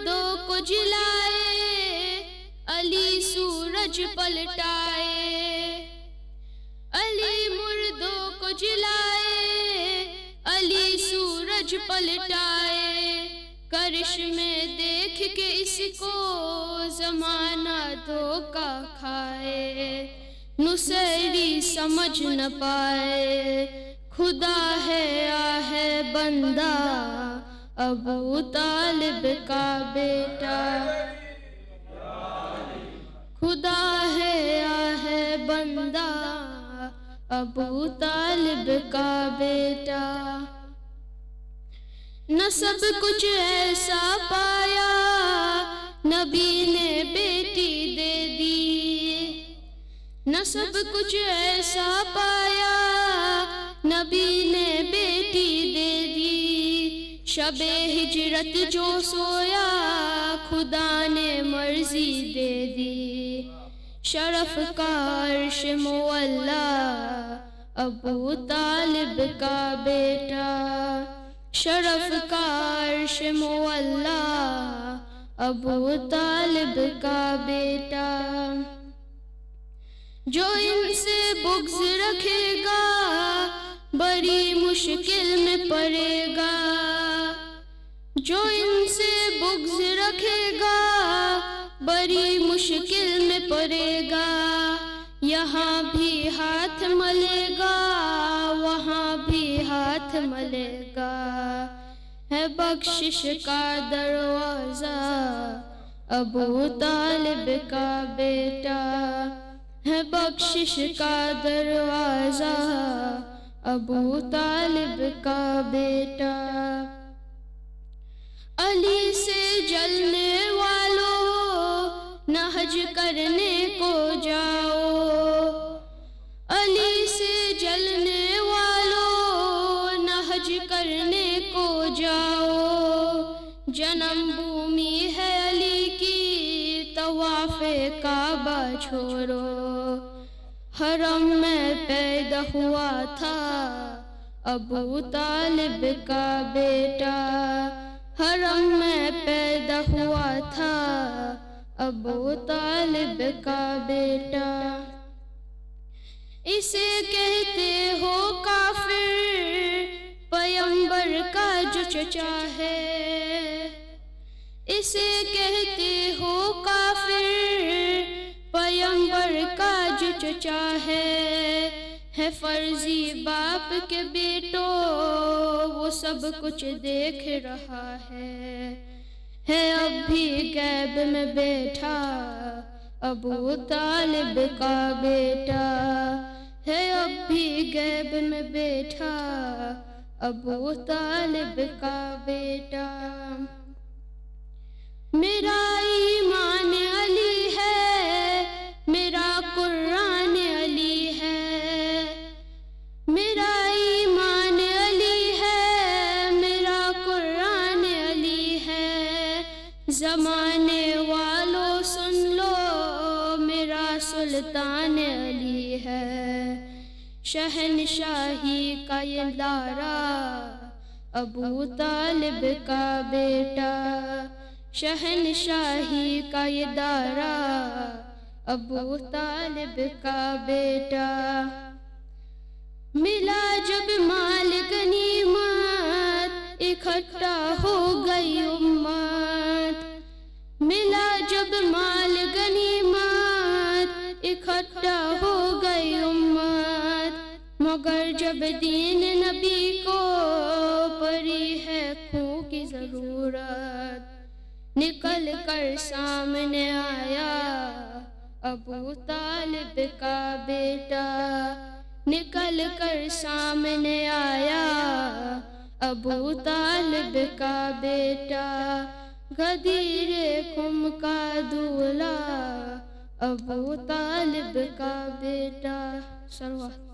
مردوں کو جلائے، علی سورج پلٹائے، علی مردوں کو جلائے، علی سورج پلٹائے، کرشمے دیکھ کے اس کو زمانہ دھوکا کھائے، نصیری سمجھ نہ پائے، خدا ہے آہ بندہ ابو طالب کا بیٹا، خدا ہے آہ بندہ ابو طالب کا بیٹا، نہ سب کچھ ایسا پایا نبی نے بیٹی دے دی، نہ سب کچھ ایسا پایا نبی نے بیٹی دے دی، شب ہجرت جو سویا خدا نے مرضی دے دی، شرف کا عرش مولا ابو طالب کا بیٹا، شرف کا عرش مولا ابو طالب کا بیٹا، جو ان سے بغض رکھے گا بڑی مشکل میں پڑے گا، جو ان سے بغض رکھے گا بڑی مشکل میں پڑے گا، یہاں بھی ہاتھ ملے گا وہاں بھی ہاتھ ملے گا، ہے بخشش کا دروازہ ابو طالب کا بیٹا، ہے بخشش کا دروازہ ابو طالب کا بیٹا، علی سے جلنے والوں نہ حج کرنے کو جاؤ، علی سے جلنے والوں نہ حج کرنے کو جاؤ، جنم بھومی ہے علی کی طواف کعبہ چھوڑو، حرم میں پیدا ہوا تھا ابو طالب کا بیٹا، حرم میں پیدا ہوا تھا ابو طالب کا بیٹا، اسے کہتے ہو کافر پیغمبر کا جو چچا ہے، اسے کہتے ہو کافر پیغمبر کا جو چچا ہے فرضی باپ کے بیٹو وہ سب کچھ دیکھ رہا ہے اب بھی غیب میں بیٹھا ابو طالب کا بیٹا، ہے اب بھی غیب میں بیٹھا ابو طالب کا بیٹا، میرا ایمان علی ہے میرا قرآن علی ہے، میرا ایمان علی ہے میرا قرآن علی ہے، زمانے والوں سن لو میرا سلطان علی ہے، شہنشاہی کا یہ دارا ابو طالب کا بیٹا، شہنشاہی کا یہ دارا ابو طالب کا بیٹا، ملا جب مال غنیمت اکٹھا ہو گئی امت، ملا جب مال غنیمت اکٹھا ہو گئی امت، مگر جب دین نبی کو پڑی ہے خون کی ضرورت، نکل کر سامنے آیا ابو طالب کا بیٹا، نکل کر سامنے آیا ابو طالب کا بیٹا، غدیر خم کا دولہا ابو طالب کا بیٹا، سروات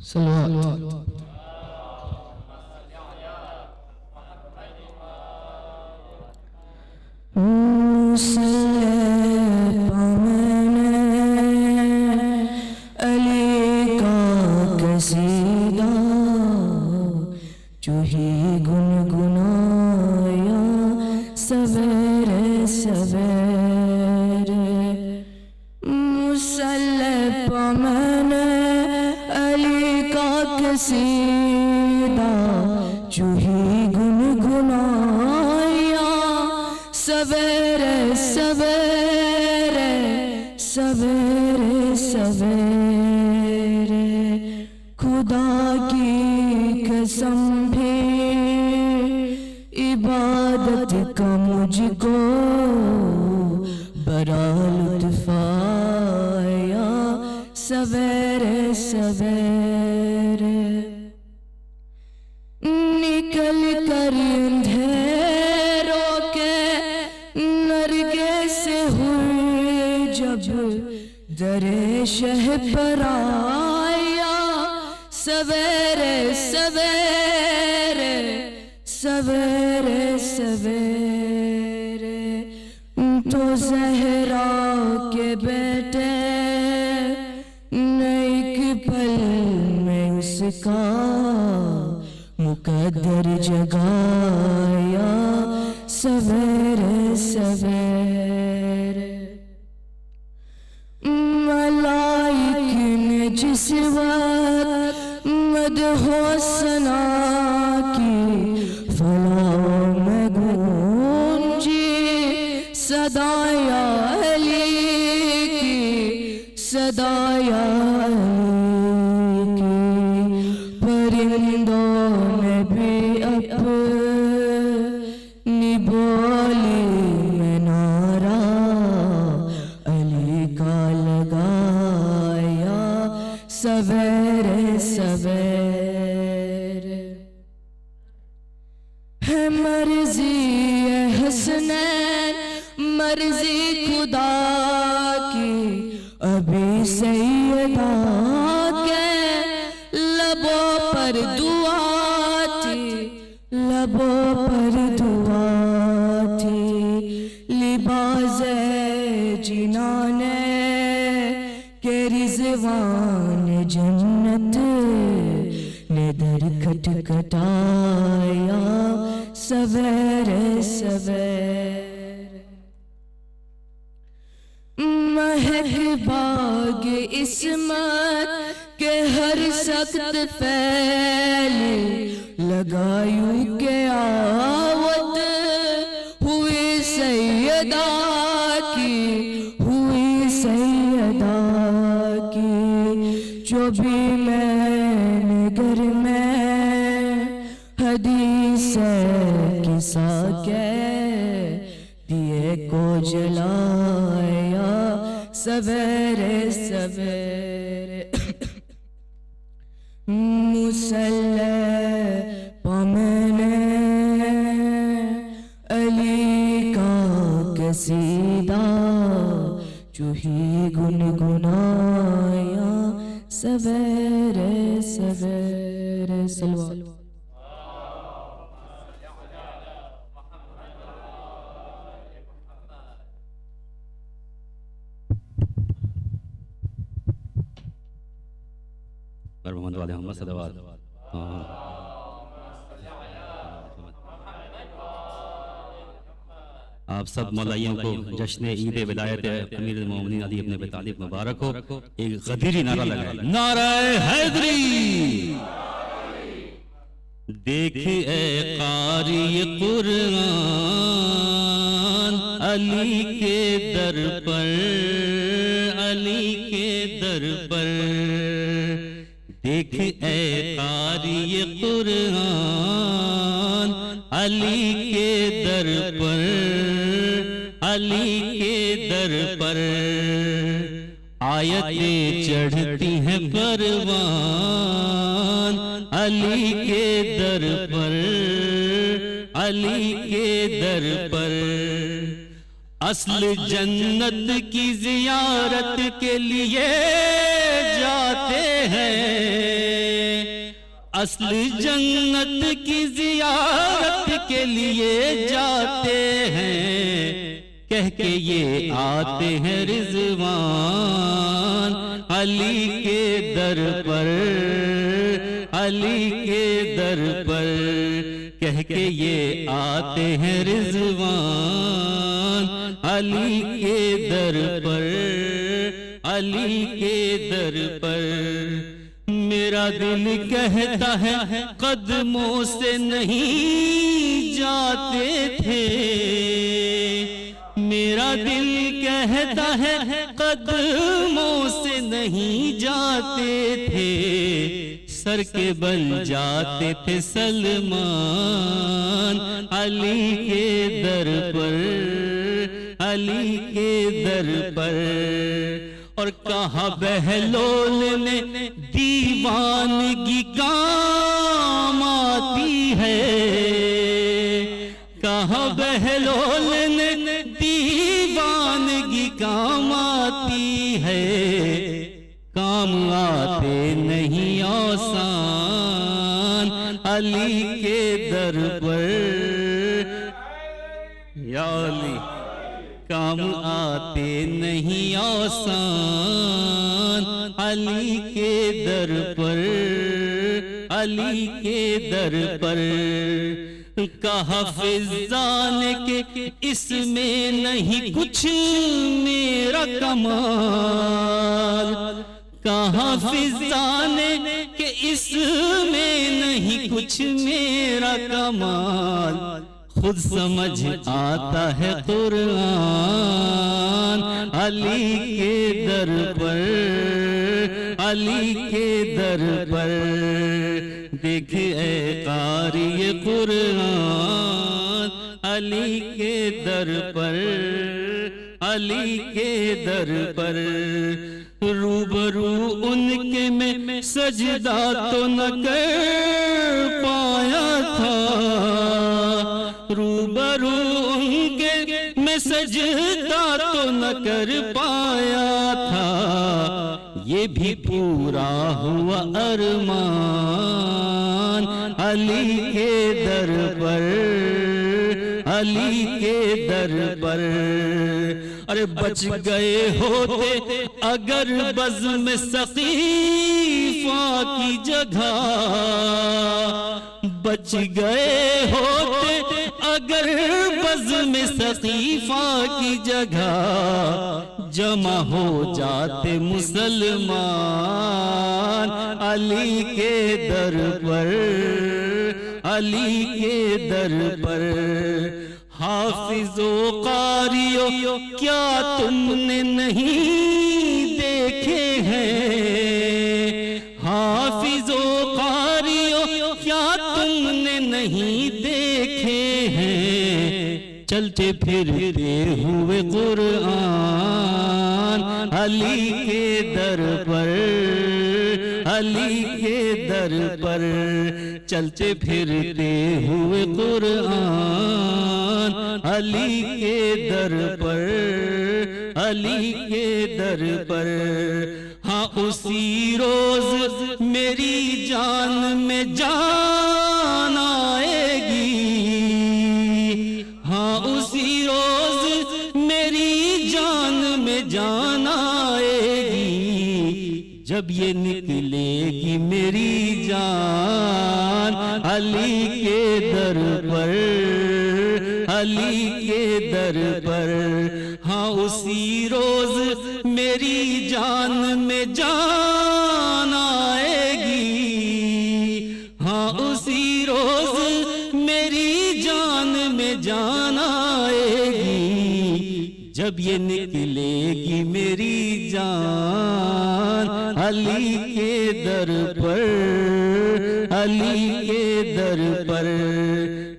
صلوات سویرے سویرے خدا کی قسم بھی عبادت کا مجھ کو بڑا لطف آیا سویرے سویرے نکل کر اندھیروں کے نرگے سے ہوئے جب در شہ پر آیا سویرے سویرے سویرے سویرے تو زہرا کے بیٹے ایک پل میں اس کا مقدر جگایا سویرے سویرے ملائک نے جس وقت مدح و ثنا کی فلاح میں گونجی صدا یا علی کی صدا یا علی کی پرندوں نے بھی اپنی بولی میں نعرہ علی کا لگایا سویرے سویرے ہے مرضی حسنین مرضی خدا کی ابھی سیدہ کے لبوں پر دعا تھی لبوں پر دعا تھی لباس جنانے کے رضوان جنت نے در کھٹکھٹایا سویرے سویرے مہک باغ عصمت کے ہر سخت پھیلے لگایوں کے آوت ہوئی سیدہ کی ہوئی سیدہ کی جو بھی میں نگر میں حدیث قصہ کے دیے کو جلایا سویرے سویرے مسلح پہ میں نے علی کا قصیدہ چوہی گنگنایا سویرے سویرے سلوات محمد والے محمد صلوات آپ سب مولائیوں کو جشن عید ولایت امیر المومنین علی ابن ابی طالب مبارک ہو. ایک غدیری نعرہ لگائے نعرہ حیدری. دیکھ اے قاری قرآن علی کے در پر علی کے در پر دیکھ اے قاری قرآن علی کے در پر علی کے در پر آیتیں چڑھتی ہیں پروان علی کے در پر علی کے در پر اصل جنت کی زیارت کے لیے جاتے ہیں اصل جنت کی زیارت کے لیے جاتے ہیں کہہ کے یہ آتے ہیں رضوان علی کے در پر علی کے در پر کہہ کے یہ آتے ہیں رضوان علی کے در پر علی کے در پر میرا دل کہتا ہے قدموں سے نہیں جاتے تھے میرا دل کہتا ہے قدموں سے نہیں جاتے تھے، سر کے بل جاتے تھے سلمان علی کے در پر، علی کے در پر۔ اور کہا بہلول نے دیوانگی کام آتی ہے، کہا بہلول نے دیوانگی کام آتی ہے، کام آتے نہیں آسان علی کے در پر، یا علی کام آتے نہیں آسان علی کے در پر، علی کے در پر۔ کہا فضان کے اس میں نہیں کچھ میرا کمال، کہا فضان کے اس میں نہیں کچھ میرا کمال، خود سمجھ آتا ہے قرآن علی کے در پر، علی کے در پر۔ دیکھ اے قاری قرآن علی کے در پر، علی کے در پر۔ روبرو ان کے میں سجدہ تو نہ کر پایا تھا، روبرو ان کے میں سجدہ تو نہ کر پایا تھا، یہ بھی پورا ہوا ارمان علی کے در پر، علی کے در پر۔ ارے بچ گئے ہوتے اگر بزم سقیفہ کی جگہ، بچ گئے ہوتے اگر بزم سقیفہ کی جگہ، جمع ہو جاتے مسلمان علی کے در پر، علی کے در پر۔ حافظ و قاریو کیا تم نے نہیں دیکھے ہیں، حافظ و قاریو کیا تم نے نہیں دیکھے ہیں، چلتے پھرتے ہوئے قرآن علی کے در پر، علی کے در پر۔ چلتے پھرتے ہوئے قرآن علی کے در پر، علی کے در پر۔ ہاں اسی روز میری جان میں جان آئے گی، ہاں اسی روز میری جان میں جان آئے گی، جب یہ نکلے گی میری جان علی کے در پر، علی کے در پر۔ ہاں اسی روز میری جان میں جان آئے گی، ہاں اسی روز میری جان میں جان آئے گی، جب یہ نکلے گی میری جان علی کے در پر، علی کے در پر۔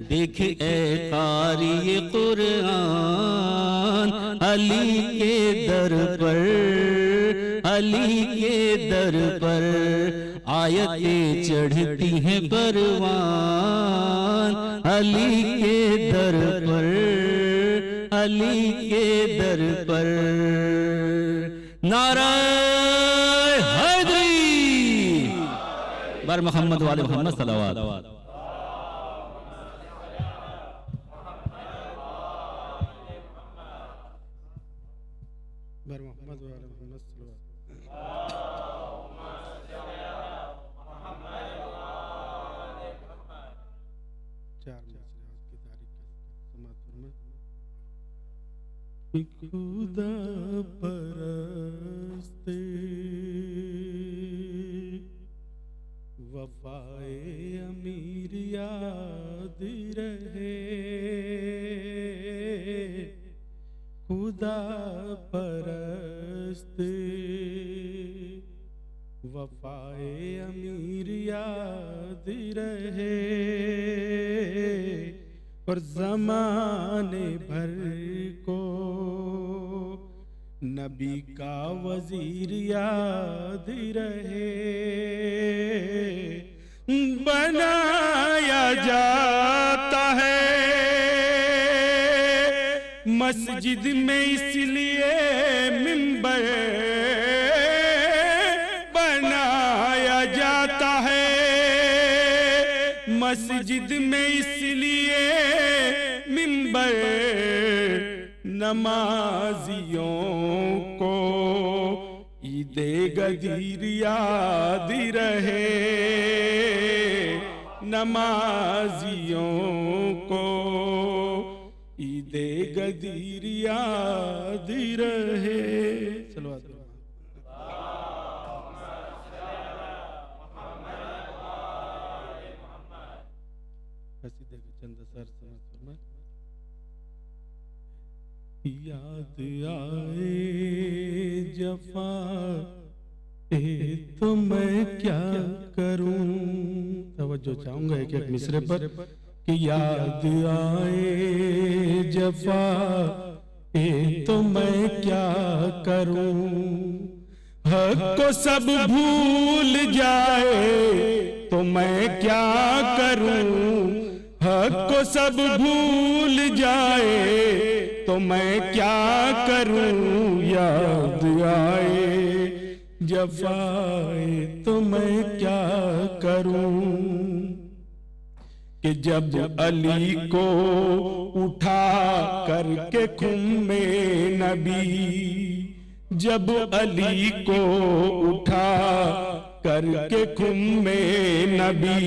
دیکھ اے قاری قرآن علی کے در پر، علی کے در پر۔ آیتیں چڑھتی ہیں پروان علی کے در پر، علی کے در پر۔ نعرہ حیدری بر محمد والے محمد صلوات۔ بر محمد والے محمد صلوات۔ چار مصرعات کی تاریخ سماعت فرمائیں۔ خدا پرست وفائے امیر یاد رہے، خدا دست وفائے امیر یاد رہے اور زمانے بھر کو نبی کا وزیر یاد رہے. بنایا جاتا ہے مسجد میں اس لیے منبر، بنایا جاتا ہے مسجد میں اس لیے منبر، نمازیوں کو عید غدیر یاد رہے، نمازیوں کو عید غدیر یاد رہے. صلوات چند سر سمجھ یاد آئے جفا تو میں کیا کروں. توجہ چاہوں گا ایک مصرے پر کہ یاد آئے جفا تو میں کیا کروں، حق کو سب بھول جائے تو میں کیا کروں، حق کو سب بھول جائے تو میں کیا کروں. یاد آئے جفائے تو میں کیا کروں، کہ جب علی کو اٹھا کر کے خم نبی، جب علی کو اٹھا کر کے خم نبی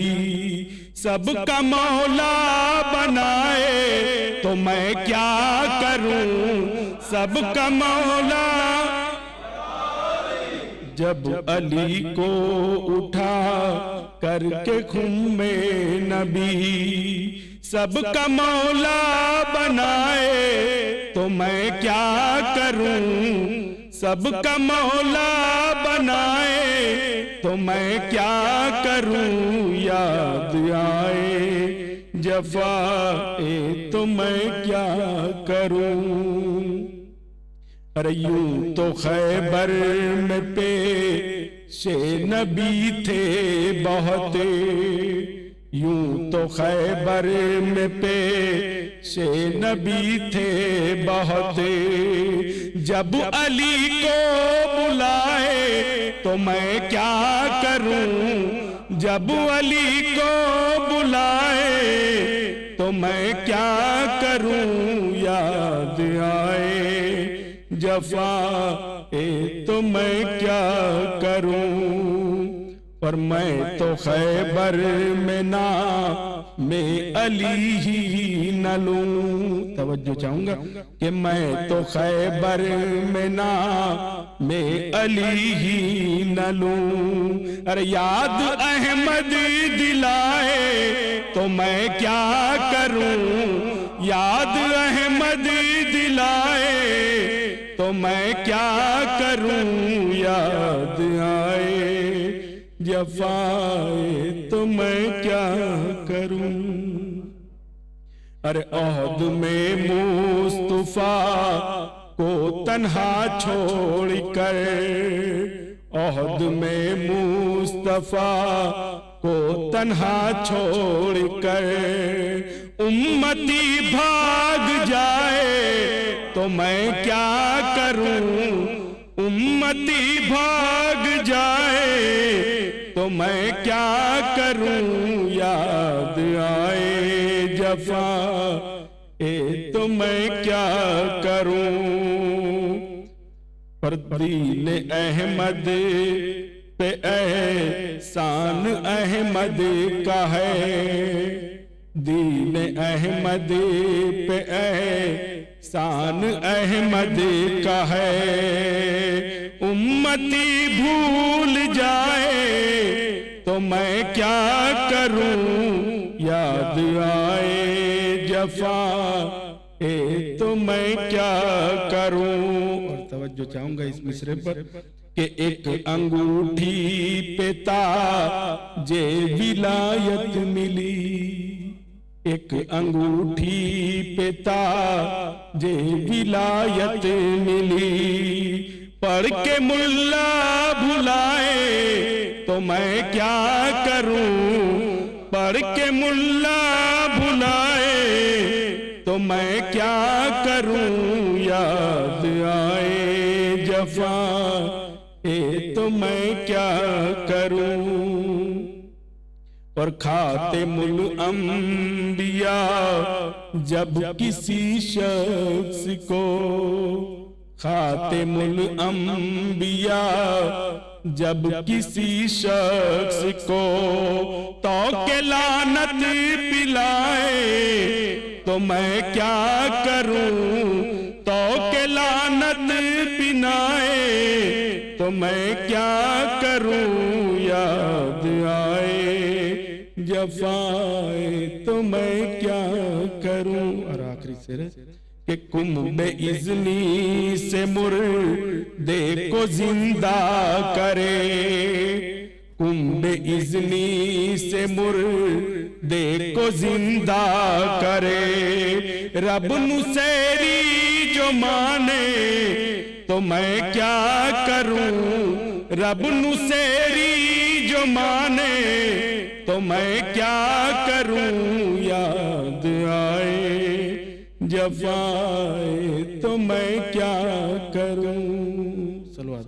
سب کا مولا بنائے تو میں کیا کروں، سب کا مولا. جب علی کو اٹھا کر کے خم نبی سب کا مولا بنائے تو میں کیا کروں، سب کا مولا بنائے تو میں کیا کروں. یاد آئے جفائے تو میں کیا کروں. ارے یوں تو خیبر میں پیش نبی تھے بہت، یوں تو خیبر میں پیش نبی تھے بہت، جب علی کو بلائے تو میں کیا کروں، جب علی کو بلائے تو میں کیا کروں. یاد آئے جفائے تو میں کیا کروں. اور میں تو خیبر میں نام علی ہی نہ لوں. توجہ چاہوں گا کہ میں تو خیبر میں نام علی ہی نہ لوں. ارے یاد احمد دلائے تو میں کیا کروں، یاد احمد دلائے تو میں کیا کروں. یاد آئے جفائے تو میں کیا کروں. ارے عہد میں مصطفیٰ کو تنہا چھوڑ کر، عہد میں مصطفیٰ کو تنہا چھوڑ کر امتی بھاگ جائے تو میں کیا کروں، امتی بھاگ جائے تو میں کیا کروں. یاد آئے جفائے تو میں کیا کروں. پر دین احمد پہ احسان احمد کا ہے، دین احمد پہ احسان احمد کا ہے. امتی بھول جائے تو میں کیا کروں. یاد آئے جفائے تو میں کیا کروں. اور توجہ توجہ چاہوں گا اس مصرے پر کہ ایک انگوٹھی پہ تاج ولایت ملی، ایک انگوٹھی پہ تاج ولایت ملی، پڑھ کے ملا بھلائے تو میں کیا کروں، پڑھ کے ملا بھلائے تو میں کیا کروں، یاد آئے جفا تو میں کیا کروں، اور خاتم الانبیاء جب کسی شخص کو، خاتم الانبیاء جب کسی شخص کو تو کہ لعنت پلائے تو میں کیا کروں، تو کہ لعنت پنائے تو میں کیا کروں، یاد آئے جفائے تو میں کیا کروں۔ اور آخری سرے کہ کمب اذنی سے مردے کو زندہ کرے، کمب اذنی سے مردے کو زندہ کرے، رب نصیری جو مانے تو میں کیا کروں، رب نصیری جو مانے تو میں کیا کروں، یاد آئے جفائے تو میں کیا کروں۔ صلوات